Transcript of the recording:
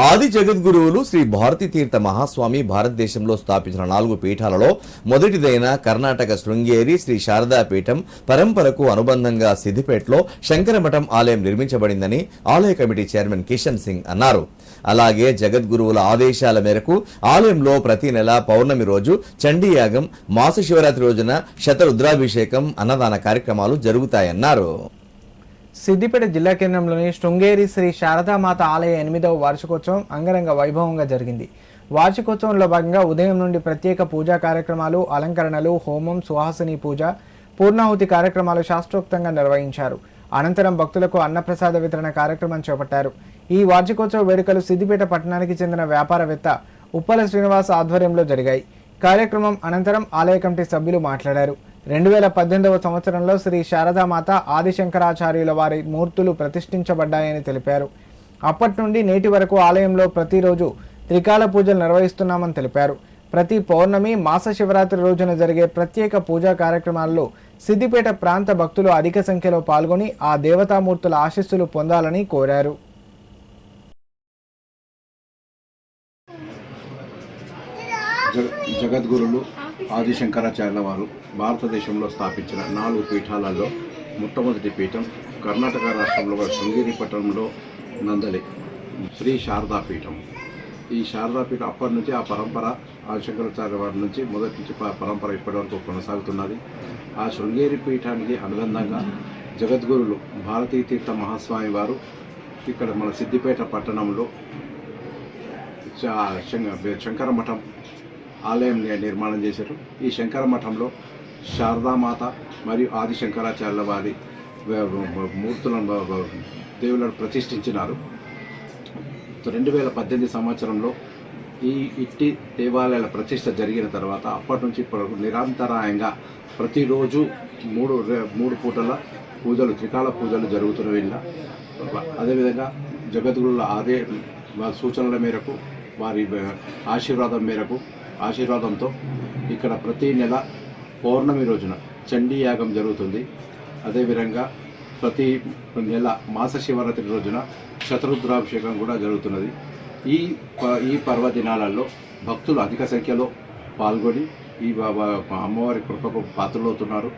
ఆది జగద్గురువులు శ్రీ భారతీ తీర్థ మహాస్వామి భారతదేశంలో స్థాపించిన 4 పీఠాలలో మొదటిదైన కర్ణాటక శృంగేరి శ్రీ శారదా పీఠం పరంపరకు అనుబంధంగా సిద్దిపేటలో శంకరమఠం ఆలయం నిర్మించబడిందని ఆలయ కమిటీ చైర్మన్ కిషన్ సింగ్ అన్నారు. అలాగే జగద్గురువుల ఆదేశాల మేరకు ఆలయంలో ప్రతి నెల పౌర్ణమి రోజు చండీయాగం, మాస శివరాత్రి రోజున శతరుద్రాభిషేకం, అన్నదాన కార్యక్రమాలు జరుగుతాయన్నారు. సిద్దిపేట జిల్లా కేంద్రంలోని శృంగేరి శ్రీ శారదామాత ఆలయ 8వ వార్షికోత్సవం అంగరంగ వైభవంగా జరిగింది. వార్షికోత్సవంలో భాగంగా ఉదయం నుండి ప్రత్యేక పూజా కార్యక్రమాలు, అలంకరణలు, హోమం, సుహాసిని పూజ, పూర్ణాహుతి కార్యక్రమాలు శాస్త్రోక్తంగా నిర్వహించారు. అనంతరం భక్తులకు అన్నప్రసాద వితరణ కార్యక్రమం చేపట్టారు. ఈ వార్షికోత్సవ వేడుకలు సిద్దిపేట పట్టణానికి చెందిన వ్యాపారవేత్త ఉప్పల శ్రీనివాస్ ఆధ్వర్యంలో జరిగాయి. కార్యక్రమం అనంతరం ఆలయ కమిటీ సభ్యులు మాట్లాడారు. 2018వ సంవత్సరంలో శ్రీ శారదామాత ఆదిశంకరాచార్యుల వారి మూర్తులు ప్రతిష్ఠించబడ్డాయని తెలిపారు. అప్పటి నుండి నేటి వరకు ఆలయంలో ప్రతిరోజు త్రికాల పూజలు నిర్వహిస్తున్నామని తెలిపారు. ప్రతి పౌర్ణమి, మాస శివరాత్రి రోజున జరిగే ప్రత్యేక పూజా కార్యక్రమాల్లో సిద్దిపేట ప్రాంత భక్తులు అధిక సంఖ్యలో పాల్గొని ఆ దేవతామూర్తుల ఆశీస్సులు పొందాలని కోరారు. జగద్గురులు ఆదిశంకరాచార్యుల వారు భారతదేశంలో స్థాపించిన 4 పీఠాలలో మొట్టమొదటి పీఠం కర్ణాటక రాష్ట్రంలో శృంగేరి పట్టణంలో నందలి శ్రీ శారదా పీఠం. ఈ శారదా పీఠం అప్పటి నుంచి ఆ పరంపర ఆదిశంకరాచార్య వారి నుంచి మొదటి నుంచి పరంపర ఇప్పటి వరకు కొనసాగుతున్నది. ఆ శృంగేరి పీఠానికి అనుబంధంగా జగద్గురులు భారతీ తీర్థ మహాస్వామి వారు ఇక్కడ మన సిద్దిపేట పట్టణంలో శంకరమఠం ఆలయం నిర్మాణం చేశారు. ఈ శంకరమఠంలో శారదామాత మరియు ఆదిశంకరాచార్యుల వారి మూర్తులను, దేవులను ప్రతిష్ఠించినారు. 2018 సంవత్సరంలో ఇట్టి దేవాలయాల ప్రతిష్ఠ జరిగిన తర్వాత అప్పటి నుంచి ఇప్పుడు నిరంతరాయంగా ప్రతిరోజు మూడు పూటల పూజలు, త్రికాల పూజలు జరుగుతున్నవి. అదేవిధంగా జగద్గురుల సూచనల మేరకు, వారి ఆశీర్వాదంతో ఇక్కడ ప్రతి నెల పౌర్ణమి రోజున చండీయాగం జరుగుతుంది. అదేవిధంగా ప్రతి నెల మాస శివరాత్రి రోజున శతరుద్రాభిషేకం కూడా జరుగుతున్నది. ఈ పర్వదినాలలో భక్తులు అధిక సంఖ్యలో పాల్గొని ఈ అమ్మవారి కృపకు పాత్రలవుతున్నారు.